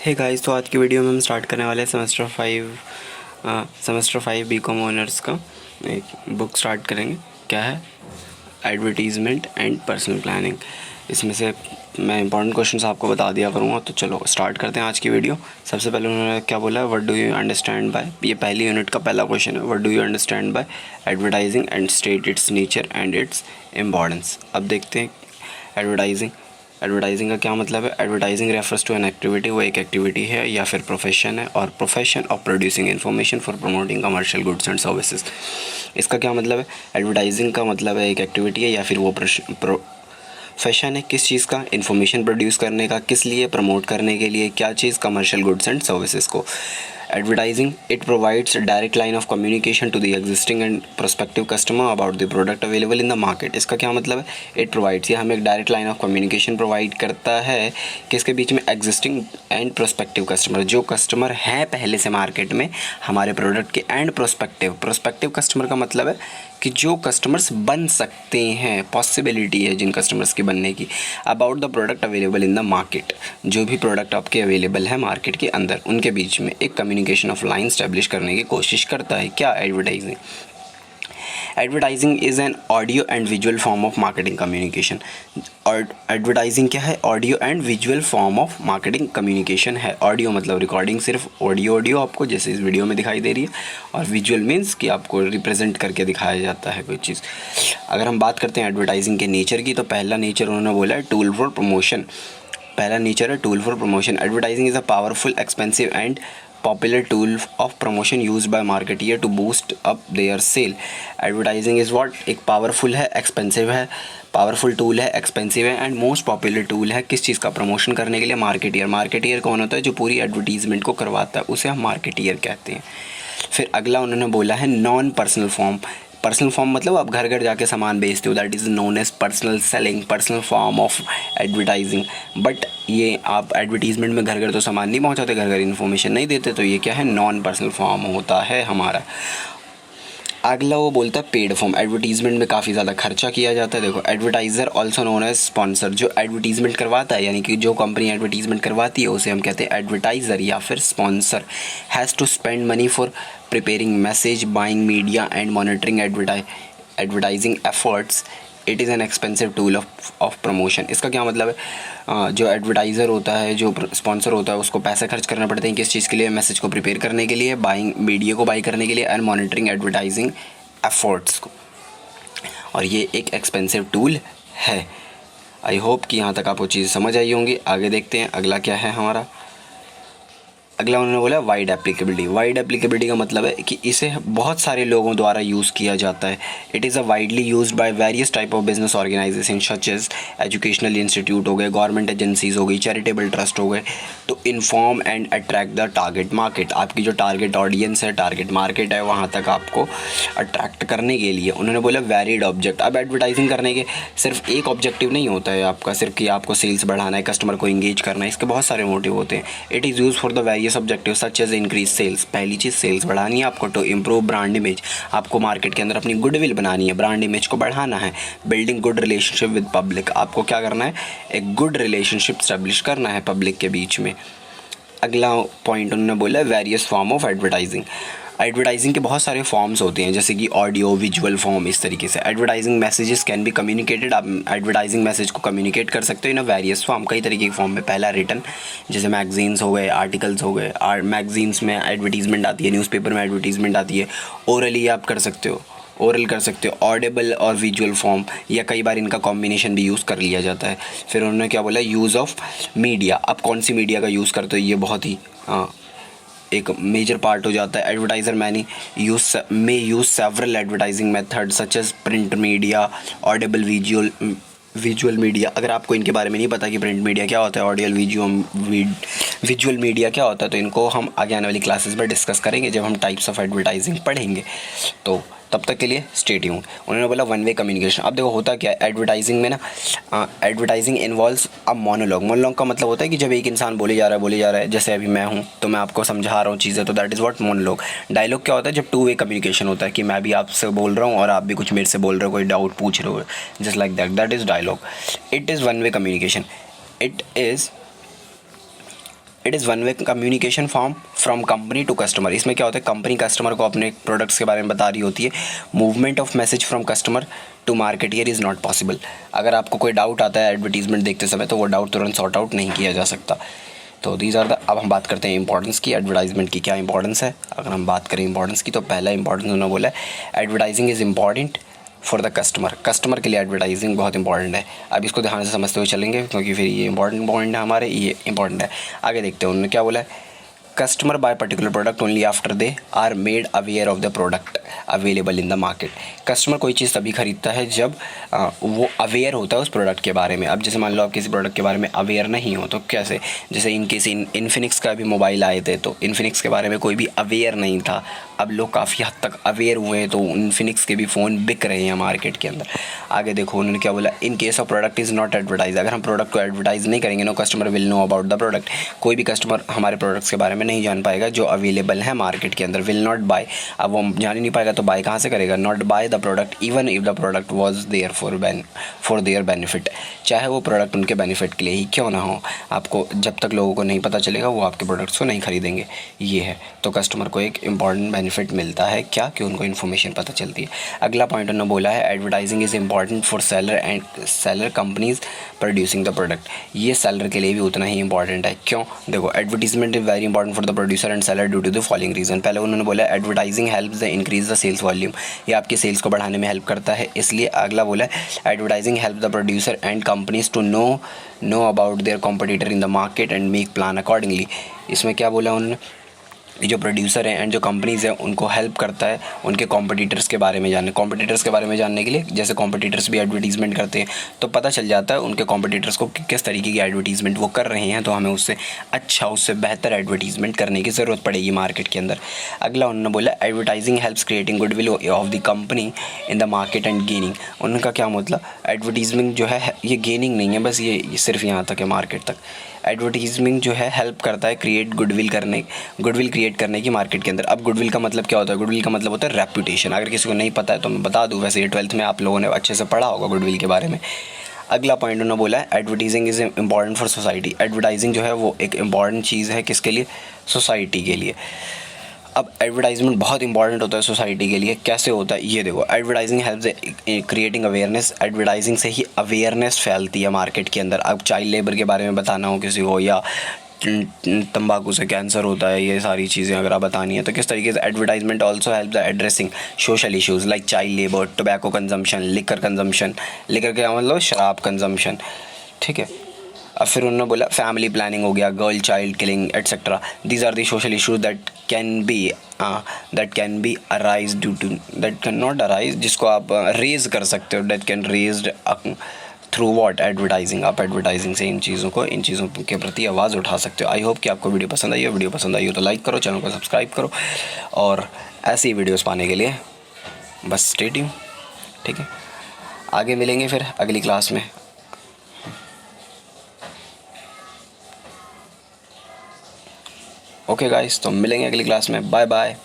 Hey guys, तो आज की वीडियो में हम स्टार्ट करने वाले हैं सेमेस्टर 5 बीकॉम ऑनर्स का एक बुक स्टार्ट करेंगे। क्या है? Advertisement and personal planning. इसमें से मैं इंपॉर्टेंट क्वेश्चंस आपको बता दिया करूँगा। तो चलो स्टार्ट करते हैं आज की वीडियो। सबसे पहले उन्होंने क्या बोला है, what do you understand by, ये पहली यूनिट का पहला क्वेश्चन है, what do you understand by advertising and state its nature and its importance. अब देखते हैं एडवर्टाइजिंग का क्या मतलब है। Advertising refers to an activity, वो एक एक्टिविटी है या फिर प्रोफेशन है, और profession of producing information for promoting commercial goods and services. इसका क्या मतलब है? एडवर्टाइजिंग का मतलब है एक एक्टिविटी है या फिर वो प्रोफेशन है किस चीज़ का, इन्फॉर्मेशन प्रोड्यूस करने का, किस लिए, प्रमोट करने के लिए, क्या चीज़, कमर्शियल गुड्स एंड सर्विसेज को। Advertising, it provides a direct line of communication to the existing and prospective customer about the product available in the market। इसका क्या मतलब है? It provides, ये हमें एक direct line of communication provide करता है किसके बीच में, एग्जिस्टिंग एंड प्रोस्पेक्टिव कस्टमर, जो कस्टमर हैं पहले से मार्केट में हमारे प्रोडक्ट के, एंड प्रोस्पेक्टिव कस्टमर का मतलब है कि जो कस्टमर्स बन सकते हैं, पॉसिबिलिटी है जिन कस्टमर्स की बनने की, about the product available in the market, जो भी प्रोडक्ट आपके अवेलेबल है मार्केट के अंदर, उनके बीच में एक कम्युनिकेशन ऑफ लाइन स्टैब्लिश करने की कोशिश करता है। क्या? Advertising. Advertising is an audio and visual form of marketing communication. और एडवर्टाइजिंग क्या है? Audio and visual form of marketing communication है। ऑडियो मतलब रिकॉर्डिंग, सिर्फ ऑडियो आपको जैसे इस वीडियो में दिखाई दे रही है, और विजुअल मीन्स कि आपको रिप्रेजेंट करके दिखाया जाता है कोई चीज़। अगर हम बात करते हैं एडवर्टाइजिंग के नेचर की, तो पहला नेचर उन्होंने बोला है टूल फॉर प्रमोशन। पहला नेचर है tool for promotion. Advertising is a powerful, expensive and popular tool of promotion used by marketeer to boost up their sale। advertising is what? एक powerful है, expensive है, powerful tool है, expensive है, and most popular tool है किस चीज़ का, promotion करने के लिए। मार्केटियर कौन होता है? जो पूरी एडवर्टीजमेंट को करवाता है, उसे हम मार्केटियर कहते हैं। फिर अगला उन्होंने बोला है non personal form. Personal form मतलब आप घर घर जाके सामान बेचते हो, that is known as personal selling, personal form of advertising. But ये आप एडवर्टीजमेंट में घर घर तो सामान नहीं पहुंचाते, घर घर इन्फॉर्मेशन नहीं देते, तो ये क्या है? नॉन पर्सनल फॉर्म होता है हमारा। अगला वो बोलता है पेड फॉर्म। एडवर्टीजमेंट में काफ़ी ज़्यादा खर्चा किया जाता है। देखो, advertiser also known as sponsor, जो एडवर्टीजमेंट करवाता है, यानी कि जो कंपनी एडवर्टीजमेंट करवाती है उसे हम कहते हैं एडवर्टाइज़र या फिर sponsor. Has to spend money for preparing message, buying media and monitoring advertising efforts. It is an expensive tool of promotion. इसका क्या मतलब है? जो एडवर्टाइज़र होता है, जो स्पॉन्सर होता है, उसको पैसे खर्च करना पड़ते हैं किस चीज़ के लिए? मैसेज को प्रिपेयर करने के लिए, बाइंग मीडिया को बाई करने के लिए, एंड मॉनिटरिंग एडवर्टाइजिंग एफर्ट्स को। और ये एक एक्सपेंसिव टूल है। आई होप कि यहाँ तक आपको चीज़ समझ आई होंगी। आगे देखते हैं अगला क्या है हमारा। अगला उन्होंने बोला वाइड एप्लीकेबिलिटी। वाइड एप्लीकेबिलिटी का मतलब है कि इसे बहुत सारे लोगों द्वारा यूज़ किया जाता है। It is a widely used by various type of business organisation such as educational institute हो गए, गवर्नमेंट एजेंसीज हो गई, चैरिटेबल ट्रस्ट हो गए, to inform and attract the target market. आपकी जो टारगेट ऑडियंस है, टारगेट मार्केट है, वहाँ तक आपको अट्रैक्ट करने के लिए। उन्होंने बोला वेरिड ऑब्जेक्ट। अब एडवर्टाइजिंग करने के सिर्फ एक ऑब्जेक्टिव नहीं होता है आपका, सिर्फ कि आपको सेल्स बढ़ाना है, कस्टमर को इंगेज करना है। इसके बहुत सारे मोटिव होते हैं। It is use for the various objective such as increase sales. पहली चीज़ सेल्स बढ़ानी है आपको, टू इम्प्रूव ब्रांड इमेज, आपको मार्केट के अंदर अपनी गुडविल बनानी है, ब्रांड इमेज को बढ़ाना है। Building good relationship with public, आपको क्या करना है? एक गुड रिलेशनशिप स्टैब्लिश करना है पब्लिक के बीच में। अगला पॉइंट उन्होंने बोला various form of advertising. Advertising के बहुत सारे फॉर्म्स होते हैं, जैसे कि ऑडियो, विजुअल फॉर्म, इस तरीके से। Advertising messages can be communicated. आप एडवर्टाइजिंग मैसेज को कम्युनिकेट कर सकते हो इन वेरियस फॉर्म, कई तरीके के फॉर्म में। पहला रिटन, जैसे मैगजीन्स हो गए, आर्टिकल्स हो गए। मैगजीन्स में एडवर्टीजमेंट आती है, न्यूज़पेपर में एडवर्टीजमेंट आती है। ओरली आप कर सकते हो, ओरल कर सकते हो, ऑडिबल और विजुअल फॉर्म, या कई बार इनका कॉम्बिनेशन भी यूज़ कर लिया जाता है। फिर उन्होंने क्या बोला? Use of media. आप कौन सी मीडिया का यूज़ करते हो, ये बहुत ही एक मेजर पार्ट हो जाता है। Advertiser many use several advertising method such as print media, audible, visual media. अगर आपको इनके बारे में नहीं पता कि प्रिंट मीडिया क्या होता है, ऑडियो विजुअल मीडिया क्या होता है, तो इनको हम आगे आने वाली क्लासेस में डिस्कस करेंगे जब हम टाइप्स ऑफ एडवर्टाइजिंग पढ़ेंगे। तो तब तक के लिए स्टे ट्यून्ड। उन्होंने बोला वन वे कम्युनिकेशन। अब देखो होता क्या है एडवर्टाइजिंग में ना, advertising involves a monologue. Monologue का मतलब होता है कि जब एक इंसान बोले जा रहा है, जैसे अभी मैं हूँ तो मैं आपको समझा रहा हूँ चीज़ें, तो that is what monologue. Dialogue क्या होता है? जब टू वे कम्युनिकेशन होता है, कि मैं भी आपसे बोल रहा हूँ और आप भी कुछ मेरे से बोल रहे हो, कोई डाउट पूछ रहे हो, just like that, that is dialogue. It is one way communication. It is one way communication form from company to customer. इसमें क्या होता है, कंपनी कस्टमर को अपने प्रोडक्ट्स के बारे में बता रही होती है। Movement of message from customer to market year is not possible. अगर आपको कोई डाउट आता है एडवर्टीजमेंट देखते समय तो वो डाउट तुरंत सॉर्ट आउट नहीं किया जा सकता। तो दीज आर द, अब हम बात करते हैं इंपॉर्टेंस की। एडवर्टाइजमेंट की क्या इंपॉर्टेंस है। अगर हम बात करें इंपॉर्टेंस की तो पहला इंपॉर्टेंस उन्होंने बोला है advertising is important for the customer. Customer के लिए एडवर्टाइजिंग बहुत इंपॉर्टेंट है। अब इसको ध्यान से समझते हुए चलेंगे क्योंकि फिर ये इंपॉर्टेंट पॉइंट है हमारे, ये इंपॉर्टेंट है। आगे देखते हैं उन्होंने क्या बोला है। Customer buy particular product only after they are made aware of the product available in the market. Customer कोई चीज़ तभी खरीदता है जब वो अवेयर होता है उस प्रोडक्ट के बारे में। अब जैसे मान लो आप किसी प्रोडक्ट के बारे में अवेयर नहीं हो तो कैसे, जैसे इनकेस इन्फिनिक्स का भी मोबाइल आए थे तो इन्फिनिक्स के बारे में कोई भी अवेयर नहीं था। अब लोग काफ़ी हद तक अवेयर हुए हैं तो इन्फिनिक्स के भी फ़ोन बिक रहे हैं मार्केट के अंदर। आगे देखो उन्होंने क्या बोला, in case of product is not advertise. अगर हम प्रोडक्ट को एडवर्टाइज नहीं करेंगे no customer will know about the product. कोई भी कस्टमर हमारे प्रोडक्ट्स के बारे में नहीं जान पाएगा जो अवेलेबल है मार्केट के अंदर। विल नॉट बाय, अब वो जान ही नहीं पाएगा तो बाय कहाँ से करेगा। Not buy the product even if the product was there for their benefit. चाहे वो प्रोडक्ट उनके बेनिफिट के लिए ही क्यों ना हो, आपको जब तक लोगों को नहीं पता चलेगा वो आपके प्रोडक्ट्स को नहीं खरीदेंगे। ये है, तो कस्टमर को एक इंपॉर्टेंट बेनिफिट मिलता है क्या, कि उनको इन्फॉर्मेशन पता चलती है। अगला पॉइंट उन्होंने बोला है advertising is important for seller companies producing the product. ये सेलर के लिए भी उतना ही इंपॉर्टेंट है। क्यों, देखो advertisement is very important for the producer and seller due to the following reason. पहले उन्होंने बोला advertising helps the increase the sales volume. ये आपके सेल्स को बढ़ाने में हेल्प करता है, इसलिए अगला बोला advertising help the producer and companies to know about their competitor in the market and make plan accordingly. इसमें क्या बोला उन्होंने, ये जो प्रोड्यूसर हैं एंड जो कंपनीज़ हैं उनको हेल्प करता है उनके कॉम्पिटिटर्स के बारे में जानने। कॉम्पिटिटर्स के बारे में जानने के लिए जैसे कॉम्पिटिटर्स भी एडवर्टीजमेंट करते हैं तो पता चल जाता है उनके कॉम्पिटिटर्स को कि किस तरीके की एडवर्टीजमेंट वो कर रहे हैं, तो हमें उससे अच्छा, उससे बेहतर एडवर्टीजमेंट करने की ज़रूरत पड़ेगी मार्केट के अंदर। अगला उन्होंने बोला advertising helps creating goodwill of the company in the market and gaining. उनका क्या मतलब, एडवर्टीजमेंट जो है ये गेनिंग नहीं है, बस ये सिर्फ यहाँ तक है मार्केट तक। एडवर्टीजमेंट जो है हेल्प करता है गुडविल क्रिएट करने की मार्केट के अंदर। अब गुडविल का मतलब क्या होता है, गुडविल का मतलब होता है रेपुटेशन। अगर किसी को नहीं पता है तो मैं बता दूं, वैसे ये 12th में आप लोगों ने अच्छे से पढ़ा होगा गुडविल के बारे में। अगला पॉइंट उन्होंने बोला है advertising is important for society. Advertising जो है वो एक इम्पॉर्टेंट चीज़ है किसके लिए, सोसाइटी के लिए। अब एडवर्टाइजमेंट बहुत इंपॉर्टेंट होता है सोसाइटी के लिए। कैसे होता है ये देखो, advertising helps creating awareness. Advertising से ही अवेयरनेस फैलती है मार्केट के अंदर। अब चाइल्ड लेबर के बारे में बताना हो किसी को, या तंबाकू से कैंसर होता है, ये सारी चीज़ें अगर आप बतानी है तो किस तरीके से। Advertisement also help the addressing social issues like child labour, tobacco consumption, liquor consumption. Liquor का मतलब शराब कंजम्पशन, ठीक है। अब फिर उन्होंने बोला फैमिली प्लानिंग हो गया, girl child killing etcetera. These are the social issues that can be arise due to, that can not arise, जिसको आप रेज कर सकते हो, that can raised through what, advertising. आप एडवर्टाइजिंग से इन चीज़ों के प्रति आवाज़ उठा सकते हो। आई होप कि आपको वीडियो पसंद आई है। वीडियो पसंद आई हो तो लाइक करो, चैनल को सब्सक्राइब करो, और ऐसी वीडियोस पाने के लिए बस स्टे ट्यून, ठीक है। आगे मिलेंगे फिर अगली क्लास में। ओके गाइस, तो मिलेंगे अगली क्लास में। Bye bye.